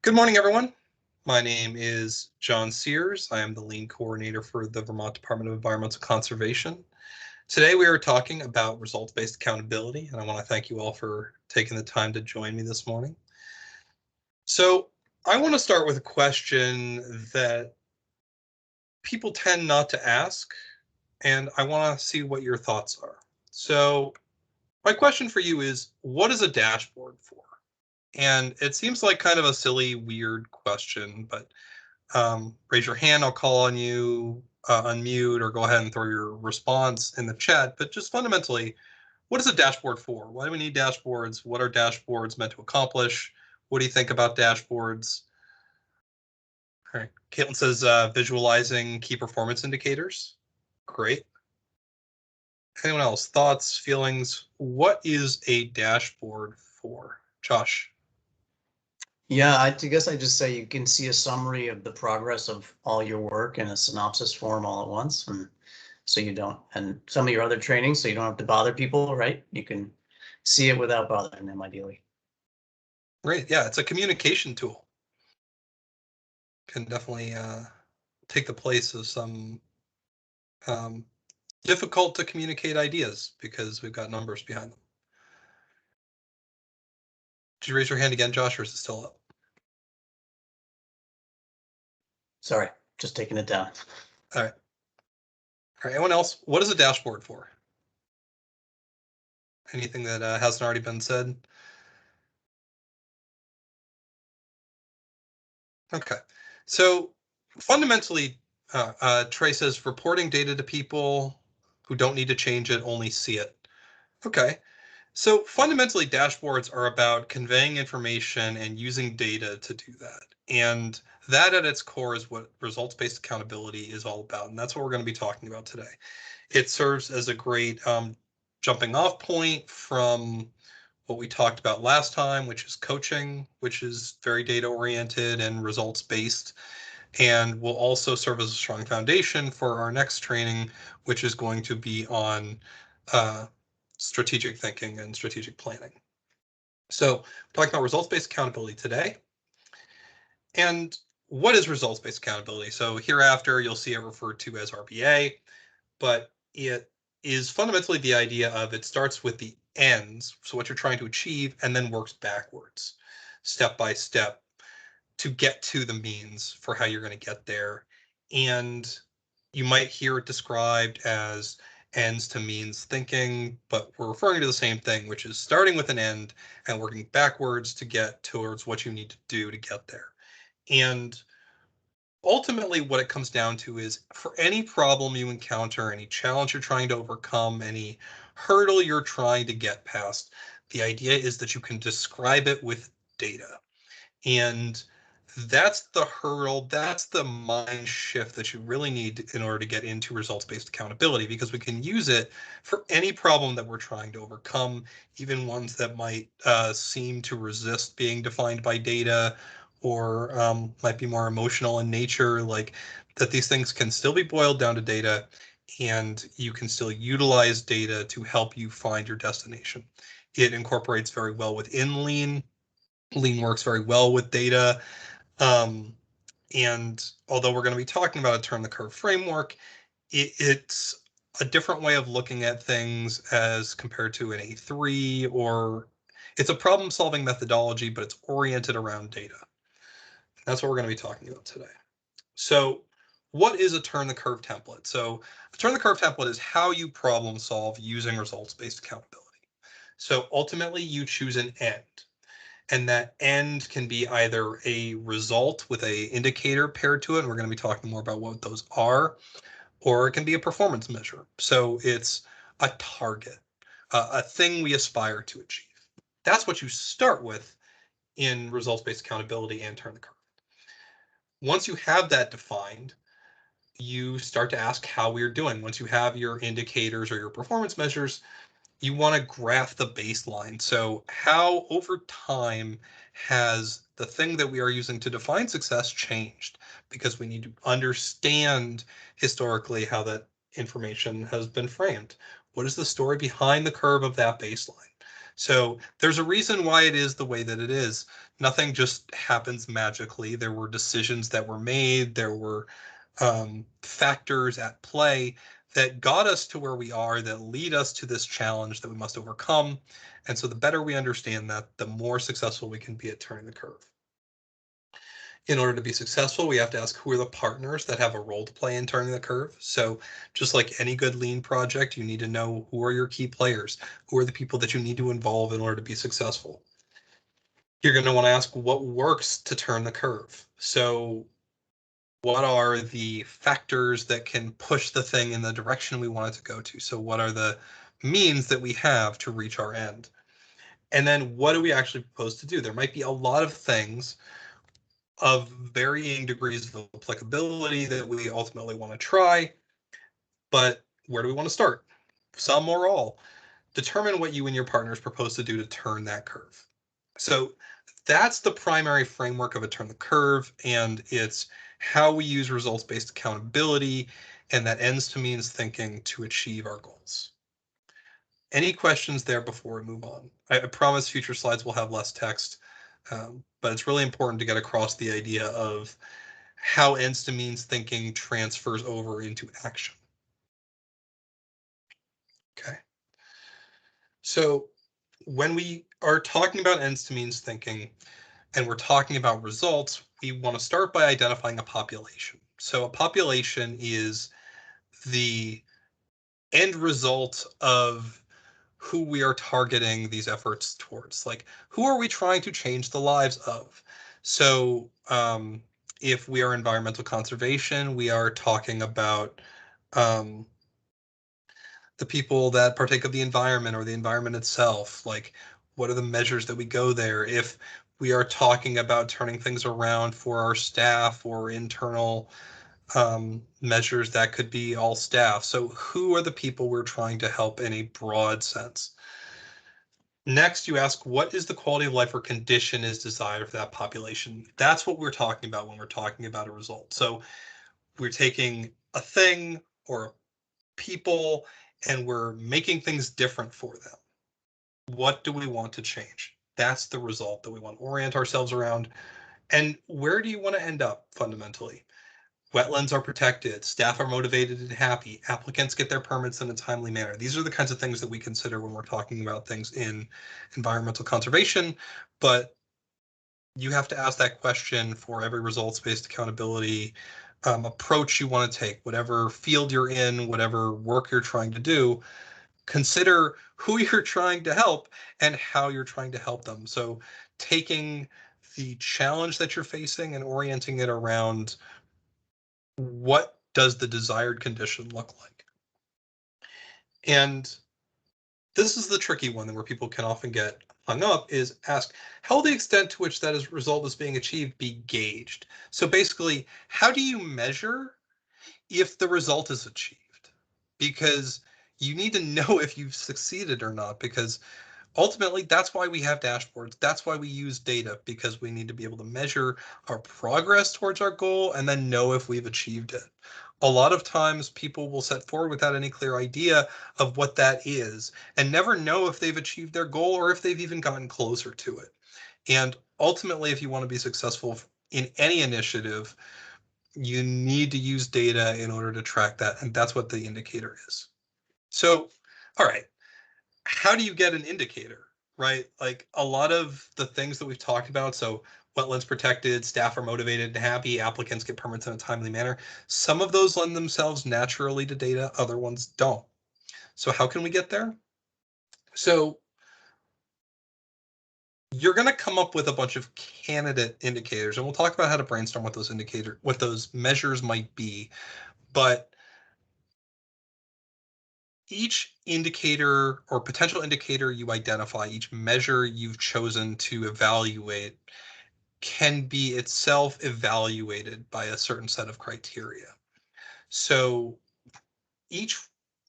Good morning, everyone. My name is John Sears. I am the Lean Coordinator for the Vermont Department of Environmental Conservation. Today we are talking about results-based accountability, and I want to thank you all for taking the time to join me this morning. So I want to start with a question that people tend not to ask, and I want to see what your thoughts are. So my question for you is, what is a dashboard for? And it seems like kind of a silly, weird question, but raise your hand, I'll call on you, unmute, or go ahead and throw your response in the chat. But just fundamentally, what is a dashboard for? Why do we need dashboards? What are dashboards meant to accomplish? What do you think about dashboards? All right, Caitlin says visualizing key performance indicators. Great. Anyone else? Thoughts, feelings? What is a dashboard for? Josh. Yeah, I guess I just say you can see a summary of the progress of all your work in a synopsis form all at once, and so you don't, and some of your other trainings, so you don't have to bother people, right? You can see it without bothering them, ideally. Great, yeah, it's a communication tool. Can definitely take the place of some difficult to communicate ideas because we've got numbers behind them. Did you raise your hand again, Josh, or is it still up? Sorry, just taking it down. All right. All right, anyone else? What is a dashboard for? Anything that hasn't already been said? Okay, so fundamentally, Trey says reporting data to people who don't need to change it, only see it. Okay, so fundamentally, dashboards are about conveying information and using data to do that. And that at its core is what results-based accountability is all about. And that's what we're going to be talking about today. It serves as a great jumping off point from what we talked about last time, which is coaching, which is very data oriented and results based, and will also serve as a strong foundation for our next training, which is going to be on strategic thinking and strategic planning. So we're talking about results-based accountability today. And what is results-based accountability? So hereafter, you'll see it referred to as RBA, but it is fundamentally the idea of it starts with the ends, so what you're trying to achieve, and then works backwards, step by step, to get to the means for how you're going to get there. And you might hear it described as ends to means thinking, but we're referring to the same thing, which is starting with an end and working backwards to get towards what you need to do to get there. And ultimately, what it comes down to is for any problem you encounter, any challenge you're trying to overcome, any hurdle you're trying to get past, the idea is that you can describe it with data. And that's the hurdle, that's the mind shift that you really need in order to get into results-based accountability, because we can use it for any problem that we're trying to overcome, even ones that might seem to resist being defined by data, or might be more emotional in nature, like that these things can still be boiled down to data, and you can still utilize data to help you find your destination. It incorporates very well within Lean. Lean works very well with data. And although we're going to be talking about a turn the curve framework, it's a different way of looking at things as compared to an A3, or it's a problem solving methodology, but it's oriented around data. That's what we're going to be talking about today. So what is a turn the curve template? So a turn the curve template is how you problem solve using results-based accountability. So ultimately you choose an end, and that end can be either a result with a indicator paired to it, and we're going to be talking more about what those are, or it can be a performance measure. So it's a target, a thing we aspire to achieve. That's what you start with in results-based accountability and turn the curve. Once you have that defined, you start to ask how we're doing. Once you have your indicators or your performance measures, you want to graph the baseline. So how over time has the thing that we are using to define success changed? Because we need to understand historically how that information has been framed. What is the story behind the curve of that baseline? So there's a reason why it is the way that it is. Nothing just happens magically. There were decisions that were made, there were factors at play that got us to where we are, that lead us to this challenge that we must overcome. And so the better we understand that, the more successful we can be at turning the curve. In order to be successful, we have to ask who are the partners that have a role to play in turning the curve. So just like any good lean project, you need to know who are your key players, who are the people that you need to involve in order to be successful. You're going to want to ask what works to turn the curve. So what are the factors that can push the thing in the direction we want it to go to? So what are the means that we have to reach our end? And then what do we actually propose to do? There might be a lot of things of varying degrees of applicability that we ultimately want to try, but where do we want to start? Some or all. Determine what you and your partners propose to do to turn that curve. So that's the primary framework of a turn the curve, and it's how we use results-based accountability and that ends to means thinking to achieve our goals. Any questions there before we move on? I promise future slides will have less text, but it's really important to get across the idea of how ends to means thinking transfers over into action. Okay. So when we are talking about ends to means thinking and we're talking about results, we want to start by identifying a population. So a population is the end result of who we are targeting these efforts towards. Like, who are we trying to change the lives of? So if we are environmental conservation, we are talking about um, the people that partake of the environment or the environment itself. Like, what are the measures that we go there? If we are talking about turning things around for our staff or internal measures, that could be all staff. So who are the people we're trying to help in a broad sense? Next, you ask, what is the quality of life or condition is desired for that population? That's what we're talking about when we're talking about a result. So we're taking a thing or people and we're making things different for them. What do we want to change? That's the result that we want to orient ourselves around. And where do you want to end up fundamentally? Wetlands are protected, staff are motivated and happy, applicants get their permits in a timely manner. These are the kinds of things that we consider when we're talking about things in environmental conservation, but you have to ask that question for every results-based accountability approach you want to take, whatever field you're in, whatever work you're trying to do. Consider who you're trying to help and how you're trying to help them. So taking the challenge that you're facing and orienting it around what does the desired condition look like? And this is the tricky one where people can often get hung up is ask, how will the extent to which that result is being achieved be gauged? So basically, how do you measure if the result is achieved? Because you need to know if you've succeeded or not, because ultimately, that's why we have dashboards. That's why we use data, because we need to be able to measure our progress towards our goal and then know if we've achieved it. A lot of times people will set forward without any clear idea of what that is and never know if they've achieved their goal or if they've even gotten closer to it. And ultimately, if you want to be successful in any initiative, you need to use data in order to track that. And that's what the indicator is. So, all right, how do you get an indicator, right? Like a lot of the things that we've talked about, so wetlands protected, staff are motivated and happy, applicants get permits in a timely manner. Some of those lend themselves naturally to data, other ones don't. So how can we get there? So you're going to come up with a bunch of candidate indicators, and we'll talk about how to brainstorm what those measures might be. But each indicator or potential indicator you identify, each measure you've chosen to evaluate can be itself evaluated by a certain set of criteria. So each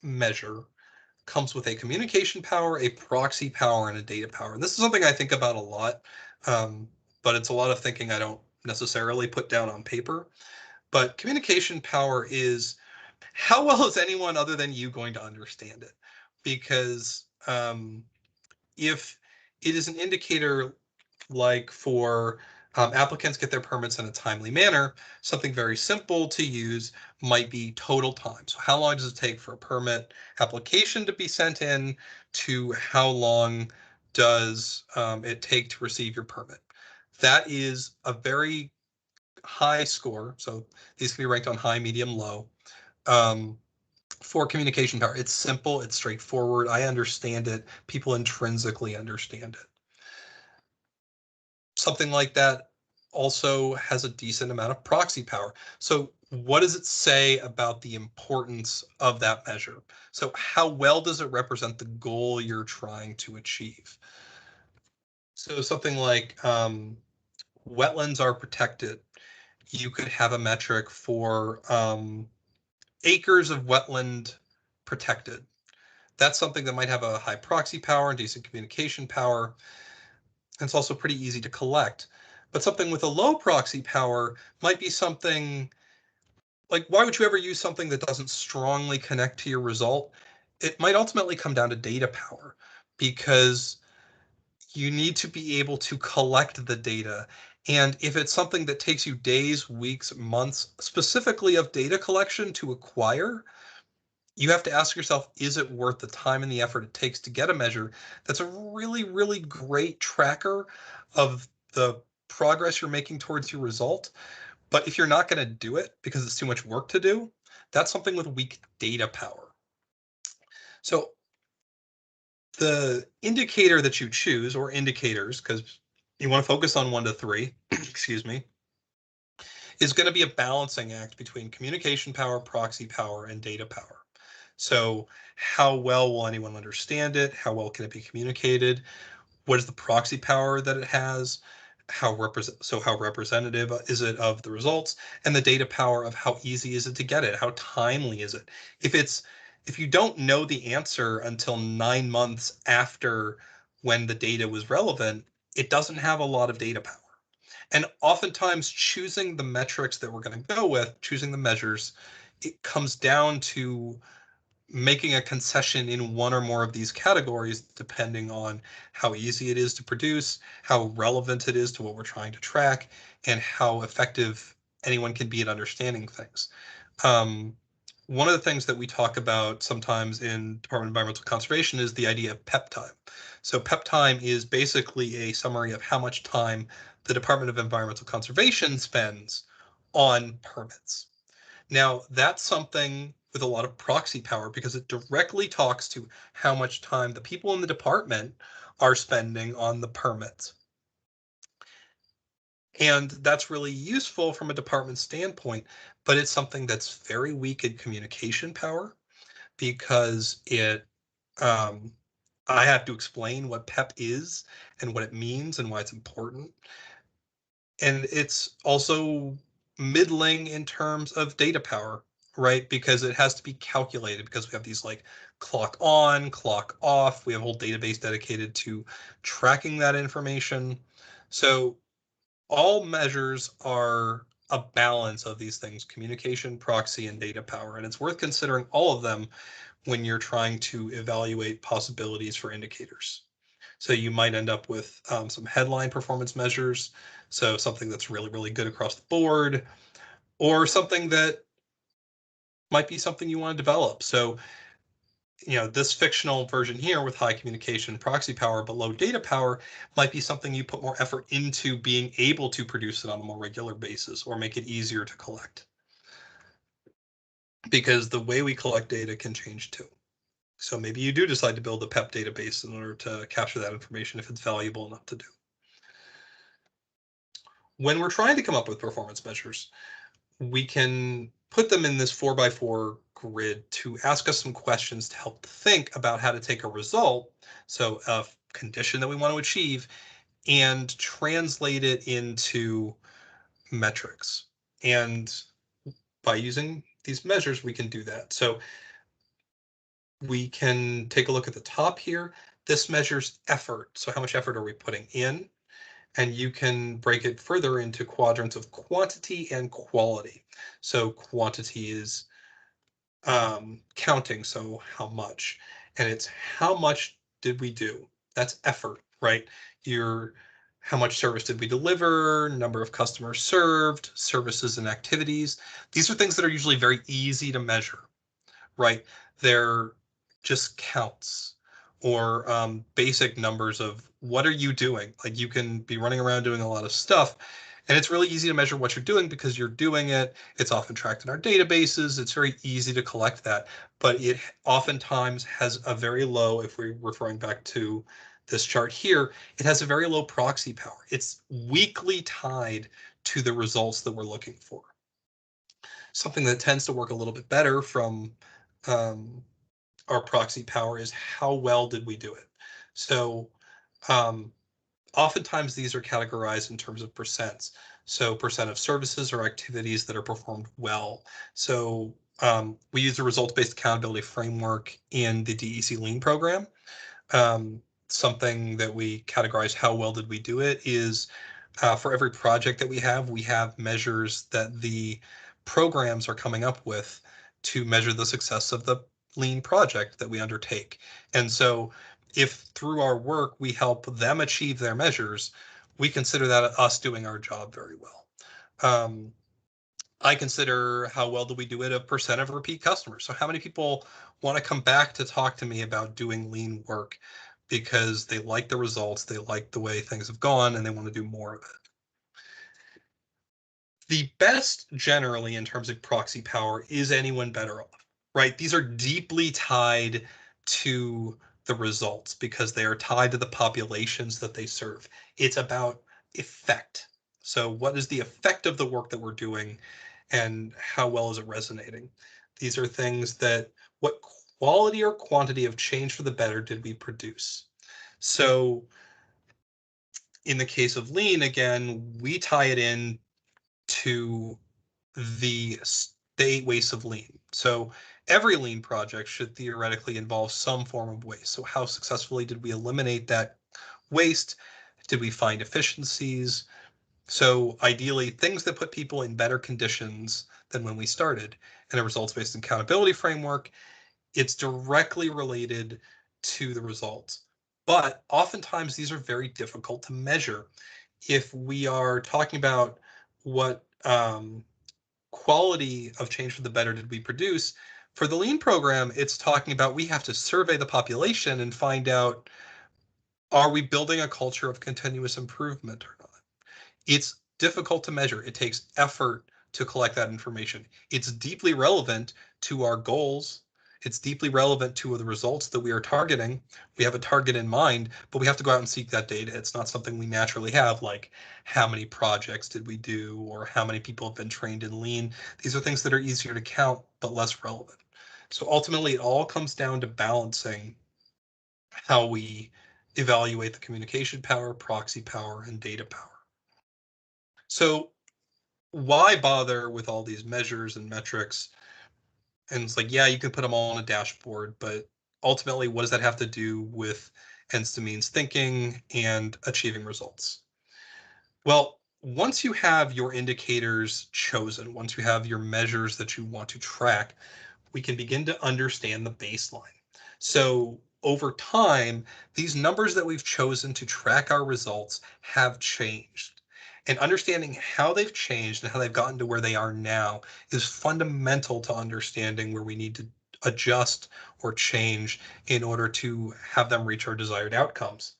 measure comes with a communication power, a proxy power, and a data power. And this is something I think about a lot, but it's a lot of thinking I don't necessarily put down on paper. But communication power is how well is anyone other than you going to understand it? Because if it is an indicator like for applicants get their permits in a timely manner, something very simple to use might be total time. So how long does it take for a permit application to be sent in to how long does it take to receive your permit? That is a very high score. So these can be ranked on high, medium, low. For communication power, it's simple, it's straightforward. I understand it. People intrinsically understand it. Something like that also has a decent amount of proxy power. So what does it say about the importance of that measure? So how well does it represent the goal you're trying to achieve? So something like wetlands are protected. You could have a metric for acres of wetland protected. That's something that might have a high proxy power and decent communication power. It's also pretty easy to collect. But something with a low proxy power might be something like, why would you ever use something that doesn't strongly connect to your result? It might ultimately come down to data power, because you need to be able to collect the data. And if it's something that takes you days, weeks, months, specifically of data collection to acquire, you have to ask yourself, is it worth the time and the effort it takes to get a measure that's a really, really great tracker of the progress you're making towards your result? But if you're not going to do it because it's too much work to do, that's something with weak data power. So the indicator that you choose, or indicators, because you want to focus on 1 to 3, excuse me, is going to be a balancing act between communication power, proxy power, and data power. So how well will anyone understand it? How well can it be communicated? What is the proxy power that it has? How representative is it of the results? And the data power of how easy is it to get it? How timely is it? If you don't know the answer until 9 months after when the data was relevant, it doesn't have a lot of data power. And oftentimes choosing the metrics that we're going to go with, choosing the measures, it comes down to making a concession in one or more of these categories, depending on how easy it is to produce, how relevant it is to what we're trying to track, and how effective anyone can be at understanding things. One of the things that we talk about sometimes in Department of Environmental Conservation is the idea of PEP time. So PEP time is basically a summary of how much time the Department of Environmental Conservation spends on permits. Now, that's something with a lot of proxy power, because it directly talks to how much time the people in the department are spending on the permits. And that's really useful from a department standpoint, but it's something that's very weak in communication power, because I have to explain what PEP is and what it means and why it's important. And it's also middling in terms of data power, right? Because it has to be calculated, because we have these like clock on, clock off. We have a whole database dedicated to tracking that information. So all measures are a balance of these things: communication, proxy, and data power. And it's worth considering all of them when you're trying to evaluate possibilities for indicators. So you might end up with some headline performance measures, so something that's really, really good across the board, or something that might be something you want to develop. So, this fictional version here with high communication proxy power but low data power might be something you put more effort into being able to produce it on a more regular basis, or make it easier to collect. Because the way we collect data can change too. So maybe you do decide to build a PEP database in order to capture that information if it's valuable enough to do. When we're trying to come up with performance measures, we can put them in this 4x4 grid to ask us some questions to help think about how to take a result, so a condition that we want to achieve, and translate it into metrics. And by using these measures, we can do that. So we can take a look at the top here. This measures effort. So how much effort are we putting in? And you can break it further into quadrants of quantity and quality. So quantity is counting, so how much, and it's how much did we do. That's effort, right? Your how much service did we deliver, number of customers served, services and activities. These are things that are usually very easy to measure, right? They're just counts or basic numbers of what are you doing? Like you can be running around doing a lot of stuff, and it's really easy to measure what you're doing because you're doing it. It's often tracked in our databases. It's very easy to collect that, but it oftentimes has a very low, if we're referring back to this chart here, it has a very low proxy power. It's weakly tied to the results that we're looking for. Something that tends to work a little bit better from um, our proxy power is how well did we do it. So um, oftentimes these are categorized in terms of percents. So percent of services or activities that are performed well. So we use the results-based accountability framework in the DEC Lean program. Something that we categorize how well did we do it is for every project that we have measures that the programs are coming up with to measure the success of the lean project that we undertake. And so if through our work we help them achieve their measures, we consider that us doing our job very well. I consider how well do we do it a percent of repeat customers. So how many people want to come back to talk to me about doing lean work because they like the results, they like the way things have gone, and they want to do more of it. The best generally in terms of proxy power is anyone better off, right? These are deeply tied to the results because they are tied to the populations that they serve. It's about effect. So what is the effect of the work that we're doing and how well is it resonating? These are things that what quality or quantity of change for the better did we produce? So in the case of lean, again, we tie it in to the 8 wastes of lean. So every lean project should theoretically involve some form of waste. So how successfully did we eliminate that waste? Did we find efficiencies? So ideally, things that put people in better conditions than when we started. And a results-based accountability framework, it's directly related to the results. But oftentimes these are very difficult to measure. If we are talking about what quality of change for the better did we produce, for the lean program, it's talking about we have to survey the population and find out, are we building a culture of continuous improvement or not? It's difficult to measure. It takes effort to collect that information. It's deeply relevant to our goals. It's deeply relevant to the results that we are targeting. We have a target in mind, but we have to go out and seek that data. It's not something we naturally have, like how many projects did we do or how many people have been trained in lean. These are things that are easier to count, but less relevant. So ultimately, it all comes down to balancing how we evaluate the communication power, proxy power, and data power. So why bother with all these measures and metrics? And it's like, yeah, you can put them all on a dashboard, but ultimately, what does that have to do with ends to means thinking and achieving results? Well, once you have your indicators chosen, once you have your measures that you want to track, we can begin to understand the baseline. So over time, these numbers that we've chosen to track our results have changed. And understanding how they've changed and how they've gotten to where they are now is fundamental to understanding where we need to adjust or change in order to have them reach our desired outcomes.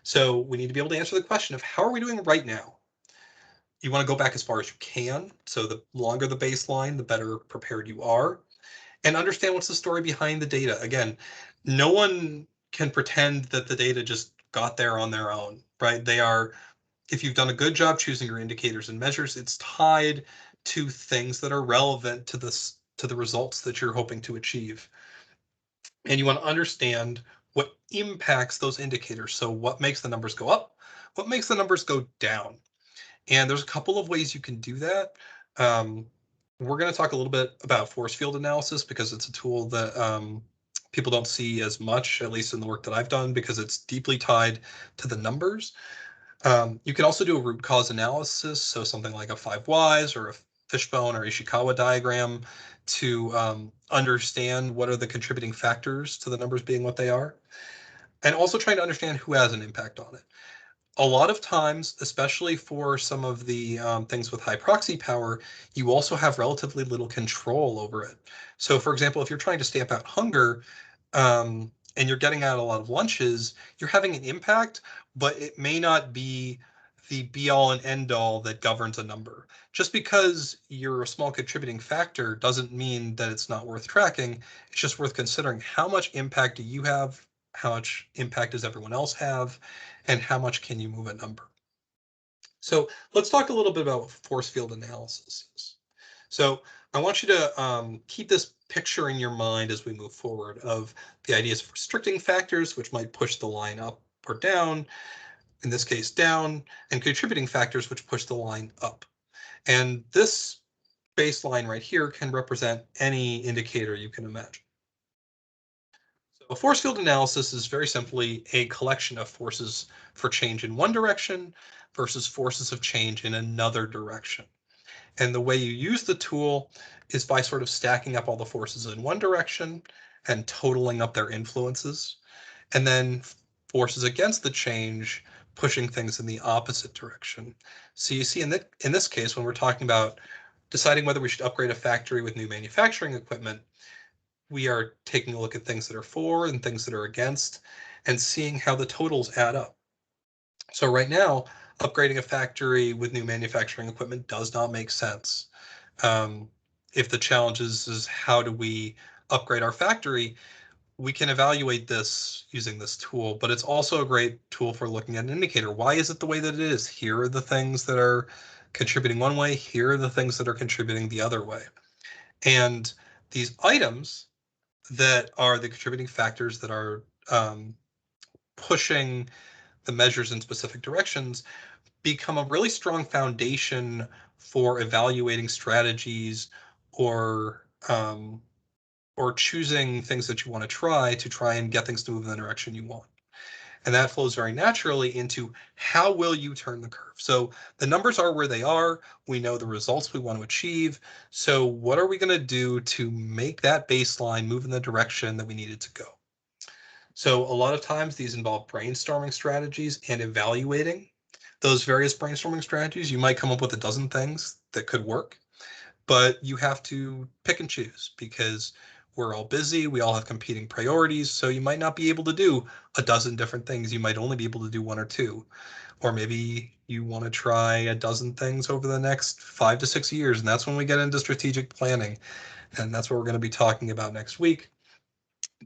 So we need to be able to answer the question of how are we doing right now? You want to go back as far as you can. So the longer the baseline, the better prepared you are, and understand what's the story behind the data. Again, no one can pretend that the data just got there on their own, right? They are, if you've done a good job choosing your indicators and measures, it's tied to things that are relevant to this, to the results that you're hoping to achieve. And you want to understand what impacts those indicators. So what makes the numbers go up? What makes the numbers go down? And there's a couple of ways you can do that. Um, we're going to talk a little bit about force field analysis because it's a tool that people don't see as much, at least in the work that I've done, because it's deeply tied to the numbers. You can also do a root cause analysis, so something like a 5 whys or a fishbone or Ishikawa diagram to understand what are the contributing factors to the numbers being what they are. and also trying to understand who has an impact on it. A lot of times, especially for some of the things with high proxy power, you also have relatively little control over it. So, for example, if you're trying to stamp out hunger, and you're getting out a lot of lunches, you're having an impact, but it may not be the be all and end all that governs a number. Just because you're a small contributing factor doesn't mean that it's not worth tracking. It's just worth considering how much impact do you have, how much impact does everyone else have, and how much can you move a number. So let's talk a little bit about what force field analysis is. So I want you to keep this picture in your mind as we move forward of the ideas of restricting factors, which might push the line up or down, in this case down, and contributing factors, which push the line up. And this baseline right here can represent any indicator you can imagine. So a force field analysis is very simply a collection of forces for change in one direction versus forces of change in another direction. And the way you use the tool is by sort of stacking up all the forces in one direction and totaling up their influences, and then forces against the change, pushing things in the opposite direction. So you see in this case, when we're talking about deciding whether we should upgrade a factory with new manufacturing equipment, we are taking a look at things that are for and things that are against and seeing how the totals add up. So right now, upgrading a factory with new manufacturing equipment does not make sense. If the challenge is how do we upgrade our factory, we can evaluate this using this tool, but it's also a great tool for looking at an indicator. Why is it the way that it is? Here are the things that are contributing one way. Here are the things that are contributing the other way. And these items that are the contributing factors that are pushing the measures in specific directions become a really strong foundation for evaluating strategies or or choosing things that you want to try and get things to move in the direction you want. And that flows very naturally into how will you turn the curve. So the numbers are where they are. We know the results we want to achieve. So what are we going to do to make that baseline move in the direction that we need it to go? So a lot of times these involve brainstorming strategies and evaluating those various brainstorming strategies. You might come up with a dozen things that could work, but you have to pick and choose because we're all busy. We all have competing priorities. So you might not be able to do a dozen different things. You might only be able to do one or two. Or maybe you want to try a dozen things over the next 5 to 6 years. And that's when we get into strategic planning. And that's what we're going to be talking about next week.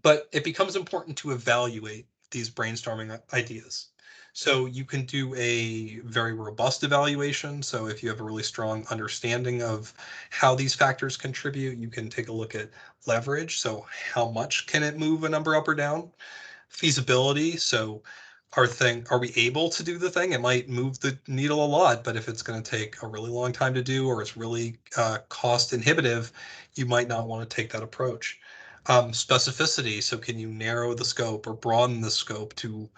But it becomes important to evaluate these brainstorming ideas. So you can do a very robust evaluation. So if you have a really strong understanding of how these factors contribute, you can take a look at leverage. So how much can it move a number up or down? Feasibility. So are we able to do the thing? It might move the needle a lot, but if it's going to take a really long time to do or it's really cost inhibitive, you might not want to take that approach. Specificity. So can you narrow the scope or broaden the scope to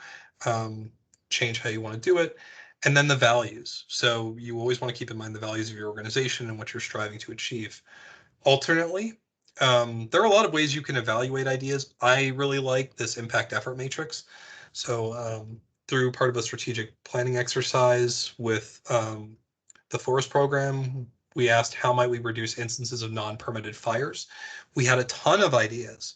change how you want to do it? And then the values. So you always want to keep in mind the values of your organization and what you're striving to achieve. Alternately, there are a lot of ways you can evaluate ideas. I really like this impact effort matrix. So through part of a strategic planning exercise with the forest program, we asked how might we reduce instances of non-permitted fires. We had a ton of ideas,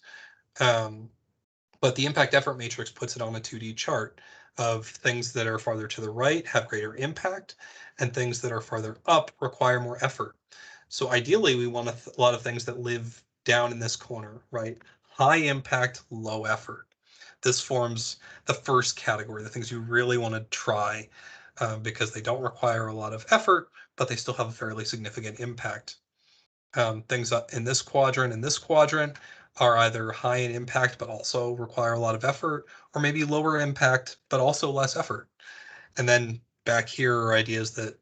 but the impact effort matrix puts it on a 2D chart of things that are farther to the right have greater impact, and things that are farther up require more effort. So ideally, we want a lot of things that live down in this corner, right? High impact, low effort. This forms the first category, the things you really want to try because they don't require a lot of effort, but they still have a fairly significant impact. Things in this quadrant are either high in impact, but also require a lot of effort, or maybe lower impact, but also less effort. And then back here are ideas that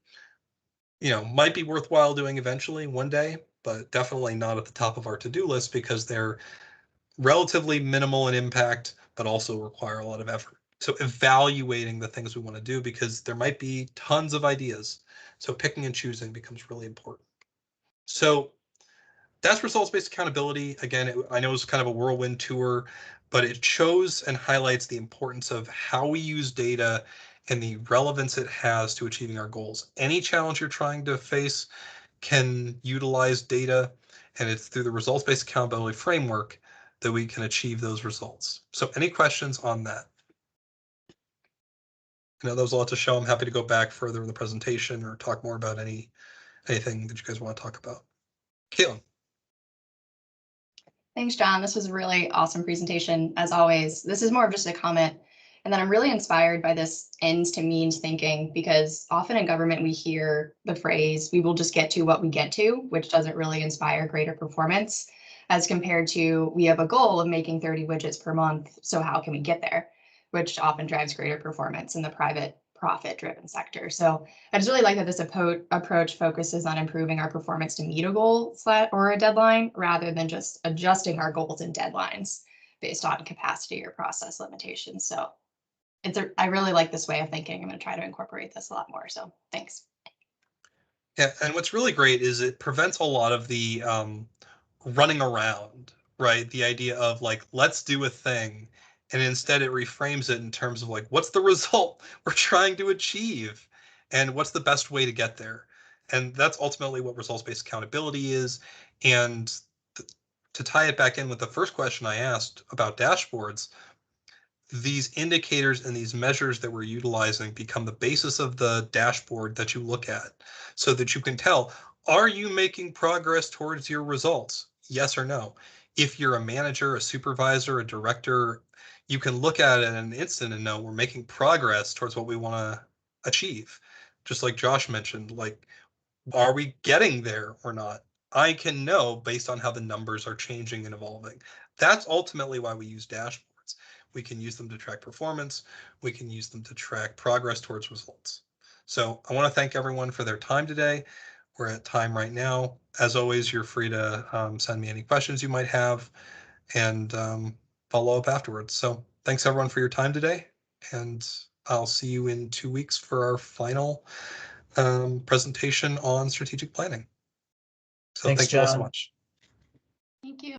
might be worthwhile doing eventually one day, but definitely not at the top of our to-do list because they're relatively minimal in impact, but also require a lot of effort. So evaluating the things we want to do because there might be tons of ideas. So picking and choosing becomes really important. So That's results-based accountability. Again, I know it's kind of a whirlwind tour, but it shows and highlights the importance of how we use data and the relevance it has to achieving our goals. Any challenge you're trying to face can utilize data, and it's through the results-based accountability framework that we can achieve those results. So any questions on that? I know that was a lot to show. I'm happy to go back further in the presentation or talk more about anything that you guys want to talk about. Caitlin. Thanks, John. This was a really awesome presentation, as always. This is more of just a comment. And then I'm really inspired by this ends to means thinking, because often in government, we hear the phrase, we will just get to what we get to, which doesn't really inspire greater performance, as compared to we have a goal of making 30 widgets per month. So how can we get there? Which often drives greater performance in the private profit-driven sector. So I just really like that this approach focuses on improving our performance to meet a goal or a deadline, rather than just adjusting our goals and deadlines based on capacity or process limitations. So I really like this way of thinking. I'm going to try to incorporate this a lot more. So thanks. Yeah, and what's really great is it prevents a lot of the running around, right? The idea of like, let's do a thing. And instead it reframes it in terms of like, what's the result we're trying to achieve? And what's the best way to get there? And that's ultimately what results-based accountability is. And to tie it back in with the first question I asked about dashboards, these indicators and these measures that we're utilizing become the basis of the dashboard that you look at, so that you can tell, are you making progress towards your results? Yes or no. If you're a manager, a supervisor, a director, you can look at it in an instant and know we're making progress towards what we want to achieve. Just like Josh mentioned, like, are we getting there or not? I can know based on how the numbers are changing and evolving. That's ultimately why we use dashboards. We can use them to track performance. We can use them to track progress towards results. So I want to thank everyone for their time today. We're at time right now. As always, you're free to send me any questions you might have and follow up afterwards. So thanks everyone for your time today. And I'll see you in 2 weeks for our final presentation on strategic planning. So Thanks, thank you all so John. much. Thank you.